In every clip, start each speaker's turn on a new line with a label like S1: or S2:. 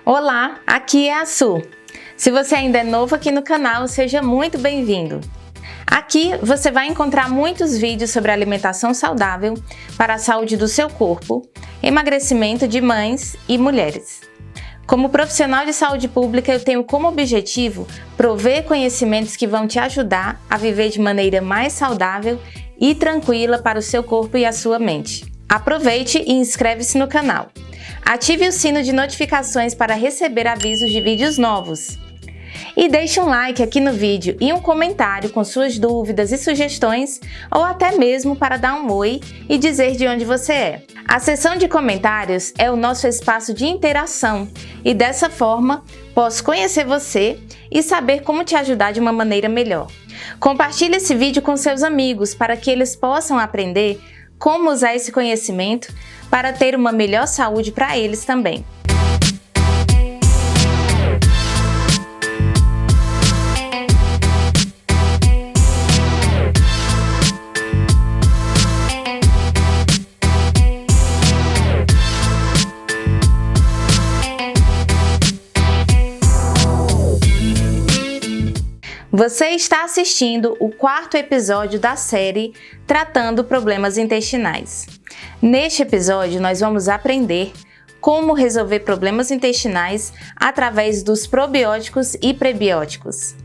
S1: Olá, aqui é a Su. Se você ainda é novo aqui no canal, seja muito bem-vindo. Aqui você vai encontrar muitos vídeos sobre alimentação saudável para a saúde do seu corpo, emagrecimento de mães e mulheres. Como profissional de saúde pública, eu tenho como objetivo prover conhecimentos que vão te ajudar a viver de maneira mais saudável e tranquila para o seu corpo e a sua mente. Aproveite e inscreve-se no canal. Ative o sino de notificações para receber avisos de vídeos novos. E deixe um like aqui no vídeo e um comentário com suas dúvidas e sugestões, ou até mesmo para dar um oi e dizer de onde você é. A seção de comentários é o nosso espaço de interação e dessa forma posso conhecer você e saber como te ajudar de uma maneira melhor. Compartilhe esse vídeo com seus amigos para que eles possam aprender como usar esse conhecimento para ter uma melhor saúde para eles também. Você está assistindo o 4º episódio da série Tratando Problemas Intestinais. Neste episódio, nós vamos aprender como resolver problemas intestinais através dos probióticos e prebióticos.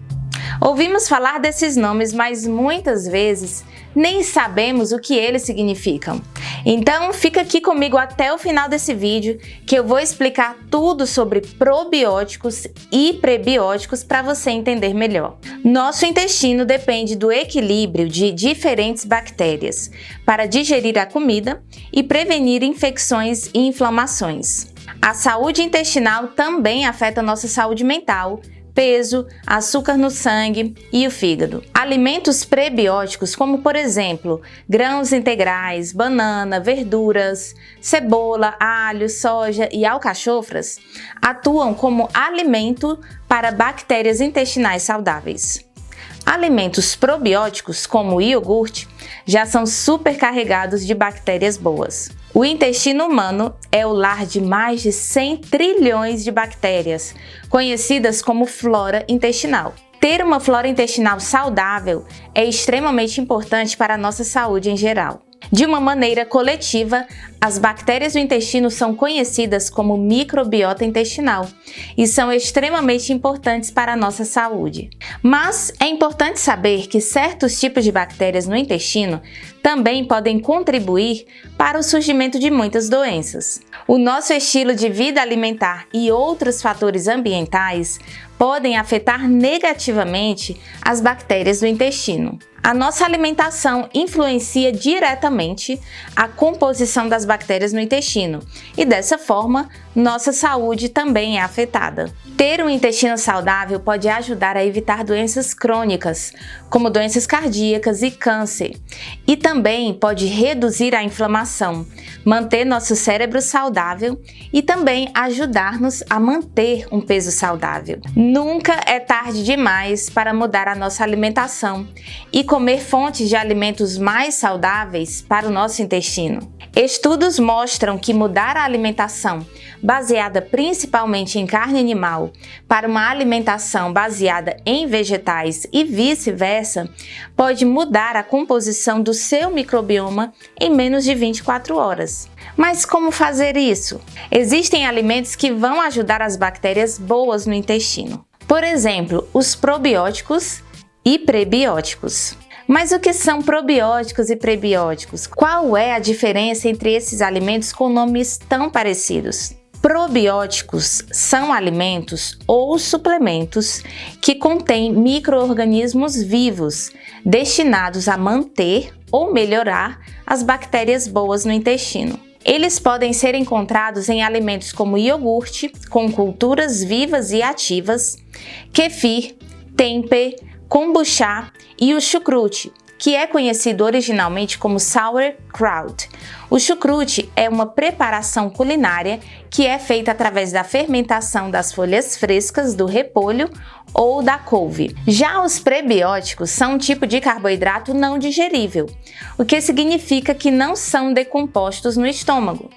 S1: Ouvimos falar desses nomes, mas muitas vezes nem sabemos o que eles significam. Então, fica aqui comigo até o final desse vídeo que eu vou explicar tudo sobre probióticos e prebióticos para você entender melhor. Nosso intestino depende do equilíbrio de diferentes bactérias para digerir a comida e prevenir infecções e inflamações. A saúde intestinal também afeta nossa saúde mental, peso, açúcar no sangue e o fígado. Alimentos prebióticos, como por exemplo, grãos integrais, banana, verduras, cebola, alho, soja e alcachofras, atuam como alimento para bactérias intestinais saudáveis. Alimentos probióticos, como o iogurte, já são supercarregados de bactérias boas. O intestino humano é o lar de mais de 100 trilhões de bactérias, conhecidas como flora intestinal. Ter uma flora intestinal saudável é extremamente importante para a nossa saúde em geral. De uma maneira coletiva, as bactérias do intestino são conhecidas como microbiota intestinal e são extremamente importantes para a nossa saúde. Mas é importante saber que certos tipos de bactérias no intestino também podem contribuir para o surgimento de muitas doenças. O nosso estilo de vida alimentar e outros fatores ambientais podem afetar negativamente as bactérias do intestino. A nossa alimentação influencia diretamente a composição das bactérias no intestino e, dessa forma, nossa saúde também é afetada. Ter um intestino saudável pode ajudar a evitar doenças crônicas, como doenças cardíacas e câncer, e também pode reduzir a inflamação, manter nosso cérebro saudável e também ajudar-nos a manter um peso saudável. Nunca é tarde demais para mudar a nossa alimentação e comer fontes de alimentos mais saudáveis para o nosso intestino. Estudos mostram que mudar a alimentação baseada principalmente em carne animal para uma alimentação baseada em vegetais e vice-versa pode mudar a composição do seu microbioma em menos de 24 horas. Mas como fazer isso? Existem alimentos que vão ajudar as bactérias boas no intestino. Por exemplo, os probióticos e prebióticos. Mas o que são probióticos e prebióticos? Qual é a diferença entre esses alimentos com nomes tão parecidos? Probióticos são alimentos ou suplementos que contêm micro-organismos vivos destinados a manter ou melhorar as bactérias boas no intestino. Eles podem ser encontrados em alimentos como iogurte, com culturas vivas e ativas, kefir, tempeh, kombucha e o chucrute, que é conhecido originalmente como sauerkraut. O chucrute é uma preparação culinária que é feita através da fermentação das folhas frescas do repolho ou da couve. Já os prebióticos são um tipo de carboidrato não digerível, o que significa que não são decompostos no estômago.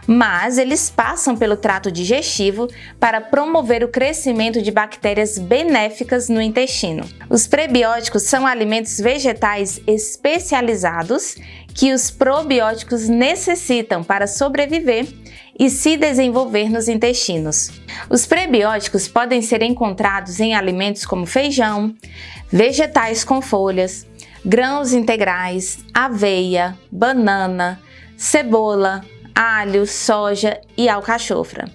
S1: mas eles passam pelo trato digestivo para promover o crescimento de bactérias benéficas no intestino. Os prebióticos são alimentos vegetais especializados que os probióticos necessitam para sobreviver e se desenvolver nos intestinos. Os prebióticos podem ser encontrados em alimentos como feijão, vegetais com folhas, grãos integrais, aveia, banana, cebola, alho, soja e alcachofra.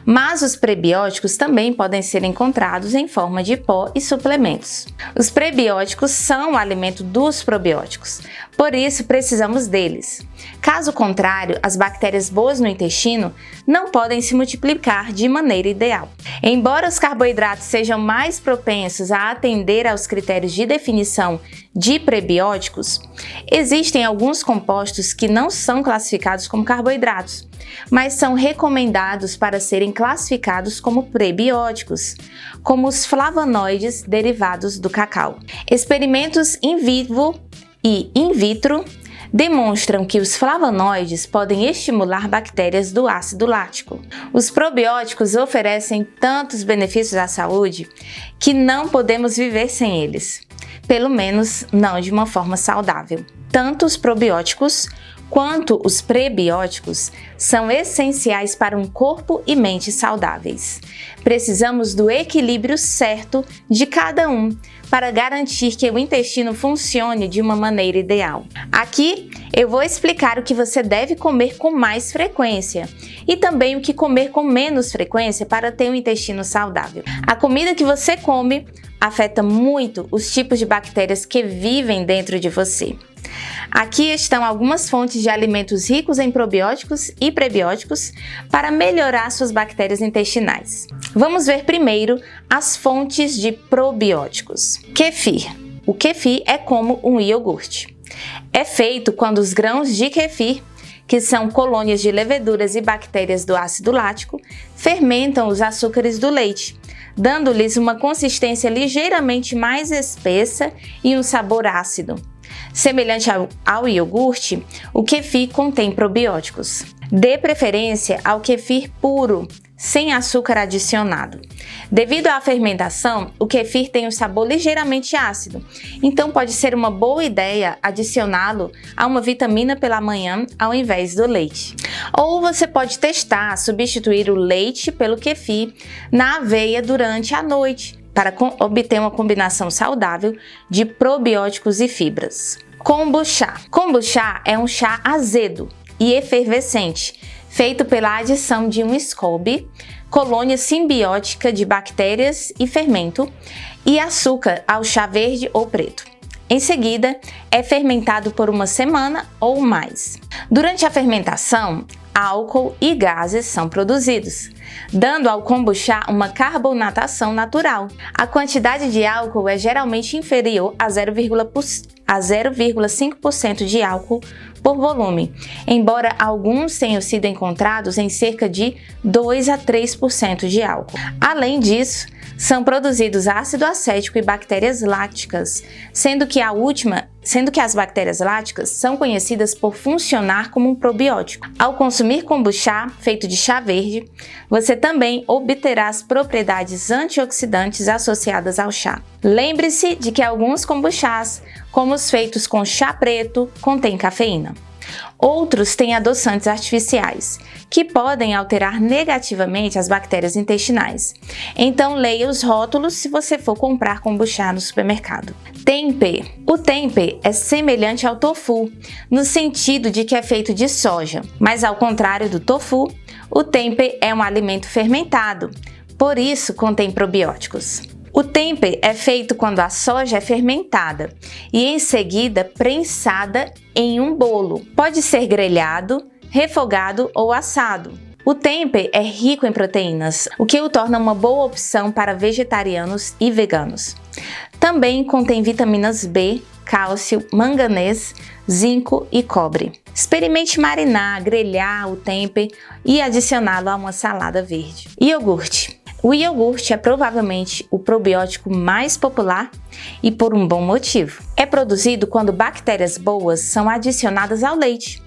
S1: Mas os prebióticos também podem ser encontrados em forma de pó e suplementos. Os prebióticos são o alimento dos probióticos, por isso precisamos deles. Caso contrário, as bactérias boas no intestino não podem se multiplicar de maneira ideal. Embora os carboidratos sejam mais propensos a atender aos critérios de definição de prebióticos, existem alguns compostos que não são classificados como carboidratos, mas são recomendados para serem classificados como prebióticos, como os flavonoides derivados do cacau. Experimentos in vivo e in vitro demonstram que os flavonoides podem estimular bactérias do ácido lático. Os probióticos oferecem tantos benefícios à saúde que não podemos viver sem eles, pelo menos não de uma forma saudável. Tanto os probióticos quanto os prebióticos são essenciais para um corpo e mente saudáveis. Precisamos do equilíbrio certo de cada um para garantir que o intestino funcione de uma maneira ideal. Aqui eu vou explicar o que você deve comer com mais frequência e também o que comer com menos frequência para ter um intestino saudável. A comida que você come afeta muito os tipos de bactérias que vivem dentro de você. Aqui estão algumas fontes de alimentos ricos em probióticos e prebióticos para melhorar suas bactérias intestinais. Vamos ver primeiro as fontes de probióticos. Kefir. O kefir é como um iogurte. É feito quando os grãos de kefir, que são colônias de leveduras e bactérias do ácido lático, fermentam os açúcares do leite, dando-lhes uma consistência ligeiramente mais espessa e um sabor ácido. Semelhante ao iogurte, o kefir contém probióticos. Dê preferência ao kefir puro, sem açúcar adicionado. Devido à fermentação, o kefir tem um sabor ligeiramente ácido, então pode ser uma boa ideia adicioná-lo a uma vitamina pela manhã ao invés do leite. Ou você pode testar substituir o leite pelo kefir na aveia durante a noite, para obter uma combinação saudável de probióticos e fibras. Kombucha. Kombucha é um chá azedo e efervescente, feito pela adição de um SCOBY, colônia simbiótica de bactérias e fermento, e açúcar ao chá verde ou preto. Em seguida, é fermentado por uma semana ou mais. Durante a fermentação, álcool e gases são produzidos, dando ao kombucha uma carbonatação natural. A quantidade de álcool é geralmente inferior a 0,5% de álcool por volume, embora alguns tenham sido encontrados em cerca de 2 a 3% de álcool. Além disso, são produzidos ácido acético e bactérias lácticas, sendo que as bactérias lácticas são conhecidas por funcionar como um probiótico. Ao consumir kombucha feito de chá verde, você também obterá as propriedades antioxidantes associadas ao chá. Lembre-se de que alguns kombuchas, como os feitos com chá preto, contêm cafeína. Outros têm adoçantes artificiais, que podem alterar negativamente as bactérias intestinais. Então leia os rótulos se você for comprar kombucha no supermercado. Tempeh. O tempeh é semelhante ao tofu, no sentido de que é feito de soja, mas ao contrário do tofu, o tempeh é um alimento fermentado, por isso contém probióticos. O tempeh é feito quando a soja é fermentada e em seguida prensada em um bolo. Pode ser grelhado, refogado ou assado. O tempeh é rico em proteínas, o que o torna uma boa opção para vegetarianos e veganos. Também contém vitaminas B, cálcio, manganês, zinco e cobre. Experimente marinar, grelhar o tempeh e adicioná-lo a uma salada verde. Iogurte. O iogurte é provavelmente o probiótico mais popular e por um bom motivo. É produzido quando bactérias boas são adicionadas ao leite,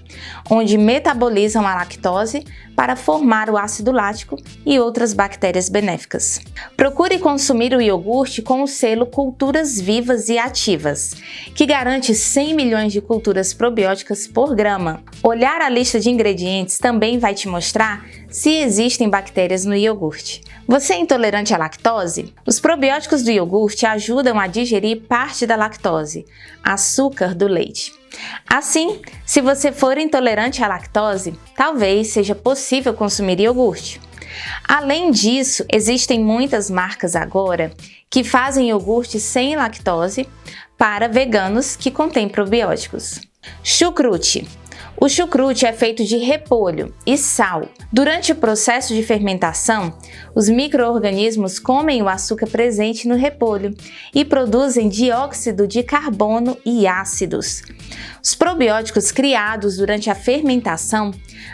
S1: onde metabolizam a lactose para formar o ácido lático e outras bactérias benéficas. Procure consumir o iogurte com o selo Culturas Vivas e Ativas, que garante 100 milhões de culturas probióticas por grama. Olhar a lista de ingredientes também vai te mostrar se existem bactérias no iogurte. Você é intolerante à lactose? Os probióticos do iogurte ajudam a digerir parte da lactose, açúcar do leite. Assim, se você for intolerante à lactose, talvez seja possível consumir iogurte. Além disso, existem muitas marcas agora que fazem iogurte sem lactose para veganos que contêm probióticos. Chucrute. O chucrute é feito de repolho e sal. Durante o processo de fermentação, os micro-organismos comem o açúcar presente no repolho e produzem dióxido de carbono e ácidos. Os probióticos criados durante a fermentação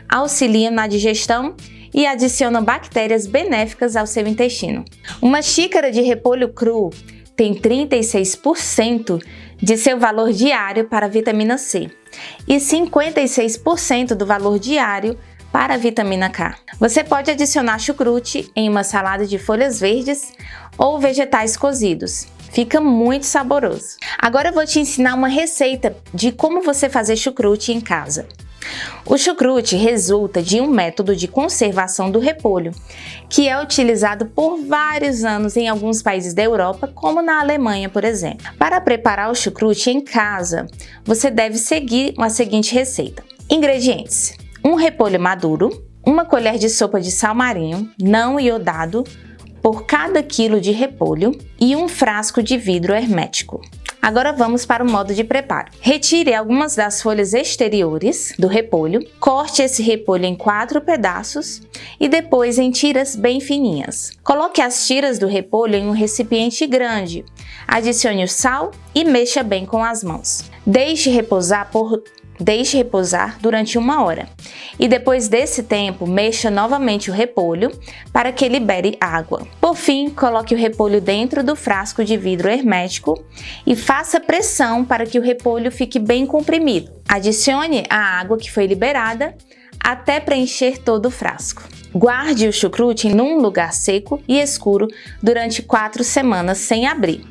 S1: auxiliam na digestão e adicionam bactérias benéficas ao seu intestino. Uma xícara de repolho cru tem 36% de seu valor diário para a vitamina C e 56% do valor diário para a vitamina K. Você pode adicionar chucrute em uma salada de folhas verdes ou vegetais cozidos. Fica muito saboroso. Agora eu vou te ensinar uma receita de como você fazer chucrute em casa. O chucrute resulta de um método de conservação do repolho, que é utilizado por vários anos em alguns países da Europa, como na Alemanha, por exemplo. Para preparar o chucrute em casa, você deve seguir a seguinte receita. Ingredientes: um repolho maduro, uma colher de sopa de sal marinho não iodado por cada quilo de repolho e um frasco de vidro hermético. Agora vamos para o modo de preparo. Retire algumas das folhas exteriores do repolho, corte esse repolho em 4 pedaços e depois em tiras bem fininhas. Coloque as tiras do repolho em um recipiente grande, adicione o sal e mexa bem com as mãos. Deixe repousar durante 1 hora e depois desse tempo mexa novamente o repolho para que libere água. Por fim, coloque o repolho dentro do frasco de vidro hermético e faça pressão para que o repolho fique bem comprimido. Adicione a água que foi liberada até preencher todo o frasco. Guarde o chucrute em um lugar seco e escuro durante 4 semanas sem abrir.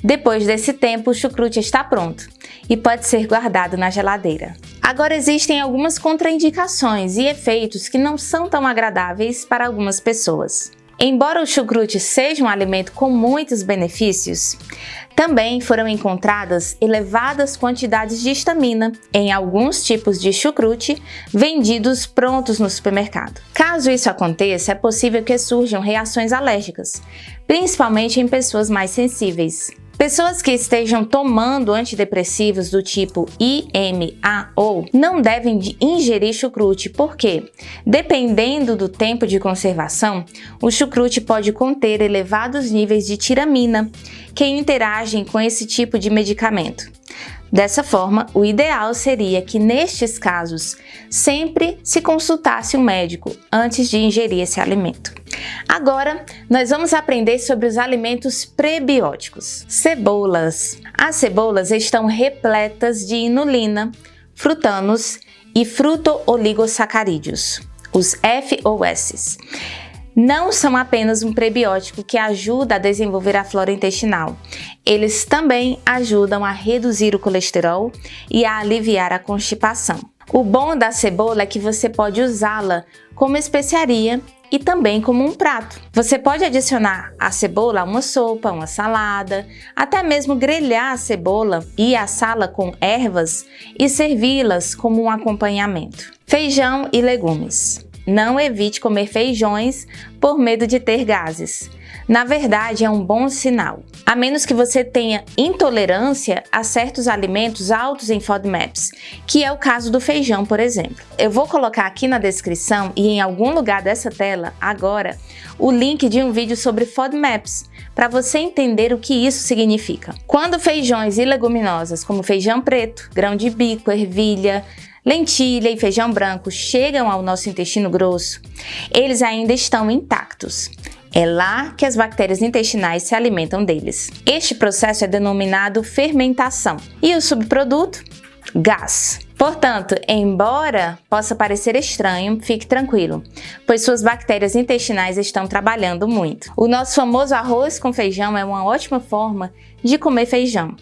S1: Depois desse tempo, o chucrute está pronto e pode ser guardado na geladeira. Agora existem algumas contraindicações e efeitos que não são tão agradáveis para algumas pessoas. Embora o chucrute seja um alimento com muitos benefícios, também foram encontradas elevadas quantidades de histamina em alguns tipos de chucrute vendidos prontos no supermercado. Caso isso aconteça, é possível que surjam reações alérgicas, principalmente em pessoas mais sensíveis. Pessoas que estejam tomando antidepressivos do tipo IMAO não devem ingerir chucrute porque, dependendo do tempo de conservação, o chucrute pode conter elevados níveis de tiramina, que interagem com esse tipo de medicamento. Dessa forma, o ideal seria que, nestes casos, sempre se consultasse um médico antes de ingerir esse alimento. Agora, nós vamos aprender sobre os alimentos prebióticos. Cebolas. As cebolas estão repletas de inulina, frutanos e fruto-oligosacarídeos, os FOS. Não são apenas um prebiótico que ajuda a desenvolver a flora intestinal, eles também ajudam a reduzir o colesterol e a aliviar a constipação. O bom da cebola é que você pode usá-la como especiaria e também como um prato. Você pode adicionar a cebola a uma sopa, uma salada, até mesmo grelhar a cebola e assá-la com ervas e servi-las como um acompanhamento. Feijão e legumes. Não evite comer feijões por medo de ter gases. Na verdade, é um bom sinal. A menos que você tenha intolerância a certos alimentos altos em FODMAPs, que é o caso do feijão, por exemplo. Eu vou colocar aqui na descrição e em algum lugar dessa tela, agora, o link de um vídeo sobre FODMAPs, para você entender o que isso significa. Quando feijões e leguminosas, como feijão preto, grão de bico, ervilha, lentilha e feijão branco chegam ao nosso intestino grosso, eles ainda estão intactos. É lá que as bactérias intestinais se alimentam deles. Este processo é denominado fermentação. E o subproduto? Gás. Portanto, embora possa parecer estranho, fique tranquilo, pois suas bactérias intestinais estão trabalhando muito. O nosso famoso arroz com feijão é uma ótima forma de comer feijão.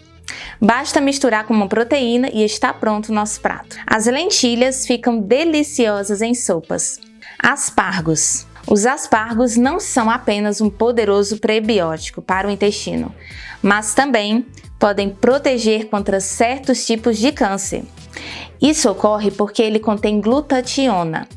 S1: Basta misturar com uma proteína e está pronto o nosso prato. As lentilhas ficam deliciosas em sopas. Aspargos. Os aspargos não são apenas um poderoso prebiótico para o intestino, mas também podem proteger contra certos tipos de câncer. Isso ocorre porque ele contém glutationa,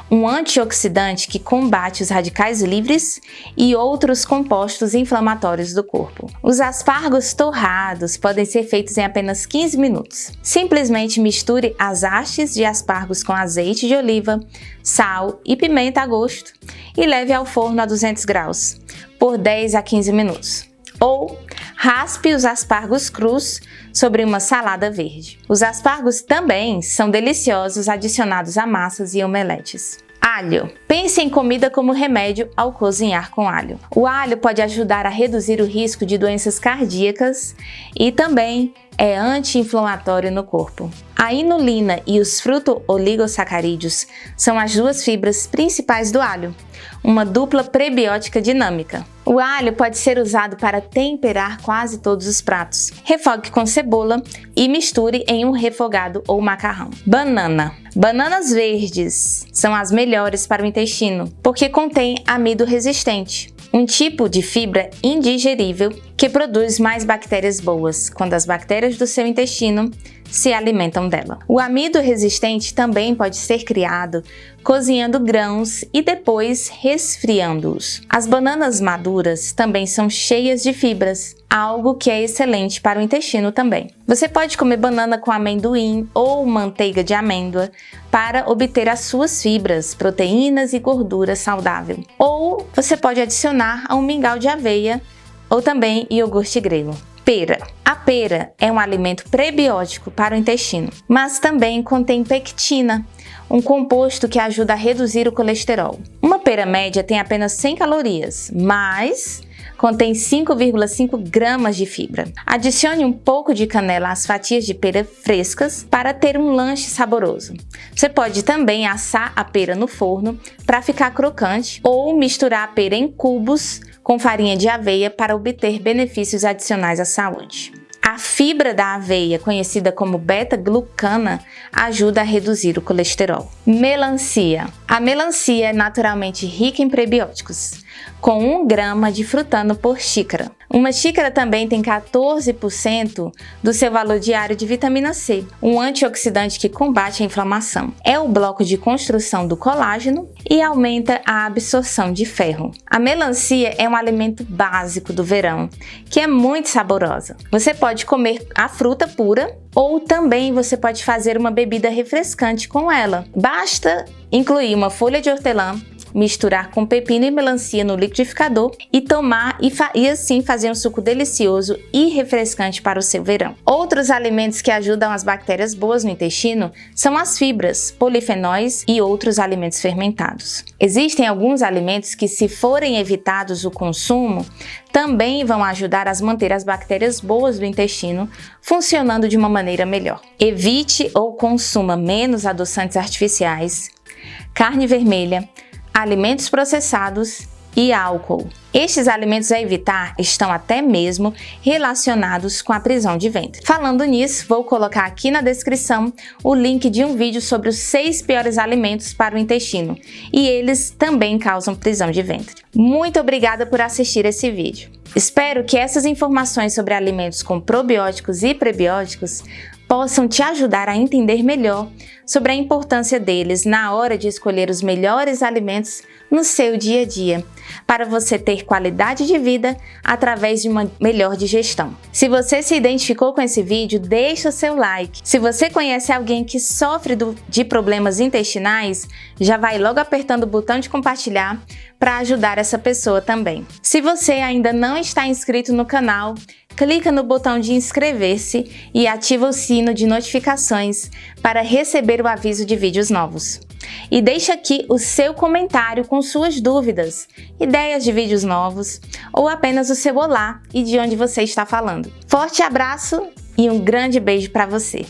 S1: um antioxidante que combate os radicais livres e outros compostos inflamatórios do corpo. Os aspargos torrados podem ser feitos em apenas 15 minutos. Simplesmente misture as hastes de aspargos com azeite de oliva, sal e pimenta a gosto e leve ao forno a 200 graus por 10 a 15 minutos. Ou raspe os aspargos crus sobre uma salada verde. Os aspargos também são deliciosos adicionados a massas e omeletes. Alho. Pense em comida como remédio ao cozinhar com alho. O alho pode ajudar a reduzir o risco de doenças cardíacas e também é anti-inflamatório no corpo. A inulina e os fruto-oligosacarídeos são as duas fibras principais do alho, uma dupla prebiótica dinâmica. O alho pode ser usado para temperar quase todos os pratos. Refogue com cebola e misture em um refogado ou macarrão. Banana. Bananas verdes são as melhores para o intestino, porque contém amido resistente, um tipo de fibra indigerível que produz mais bactérias boas quando as bactérias do seu intestino se alimentam dela. O amido resistente também pode ser criado cozinhando grãos e depois resfriando-os. As bananas maduras também são cheias de fibras, algo que é excelente para o intestino também. Você pode comer banana com amendoim ou manteiga de amêndoa para obter as suas fibras, proteínas e gordura saudável. Ou você pode adicionar a um mingau de aveia ou também iogurte grego. Pera. A pera é um alimento prebiótico para o intestino, mas também contém pectina, um composto que ajuda a reduzir o colesterol. Uma pera média tem apenas 100 calorias, mas contém 5,5 gramas de fibra. Adicione um pouco de canela às fatias de pera frescas para ter um lanche saboroso. Você pode também assar a pera no forno para ficar crocante ou misturar a pera em cubos com farinha de aveia para obter benefícios adicionais à saúde. A fibra da aveia, conhecida como beta-glucana, ajuda a reduzir o colesterol. Melancia. A melancia é naturalmente rica em prebióticos, com 1 grama de frutano por xícara. Uma xícara também tem 14% do seu valor diário de vitamina C, um antioxidante que combate a inflamação. É o bloco de construção do colágeno e aumenta a absorção de ferro. A melancia é um alimento básico do verão, que é muito saborosa. Você pode comer a fruta pura ou também você pode fazer uma bebida refrescante com ela. Basta incluir uma folha de hortelã, misturar com pepino e melancia no liquidificador e tomar e assim fazer um suco delicioso e refrescante para o seu verão. Outros alimentos que ajudam as bactérias boas no intestino são as fibras, polifenóis e outros alimentos fermentados. Existem alguns alimentos que, se forem evitados o consumo, também vão ajudar a manter as bactérias boas do intestino funcionando de uma maneira melhor. Evite ou consuma menos adoçantes artificiais, carne vermelha, alimentos processados e álcool. Estes alimentos a evitar estão até mesmo relacionados com a prisão de ventre. Falando nisso, vou colocar aqui na descrição o link de um vídeo sobre os 6 piores alimentos para o intestino e eles também causam prisão de ventre. Muito obrigada por assistir esse vídeo. Espero que essas informações sobre alimentos com probióticos e prebióticos possam te ajudar a entender melhor sobre a importância deles na hora de escolher os melhores alimentos no seu dia a dia, para você ter qualidade de vida através de uma melhor digestão. Se você se identificou com esse vídeo, deixa o seu like. Se você conhece alguém que sofre de problemas intestinais, já vai logo apertando o botão de compartilhar para ajudar essa pessoa também. Se você ainda não está inscrito no canal, clica no botão de inscrever-se e ativa o sino de notificações para receber o aviso de vídeos novos. E deixa aqui o seu comentário com suas dúvidas, ideias de vídeos novos ou apenas o seu olá e de onde você está falando. Forte abraço e um grande beijo para você!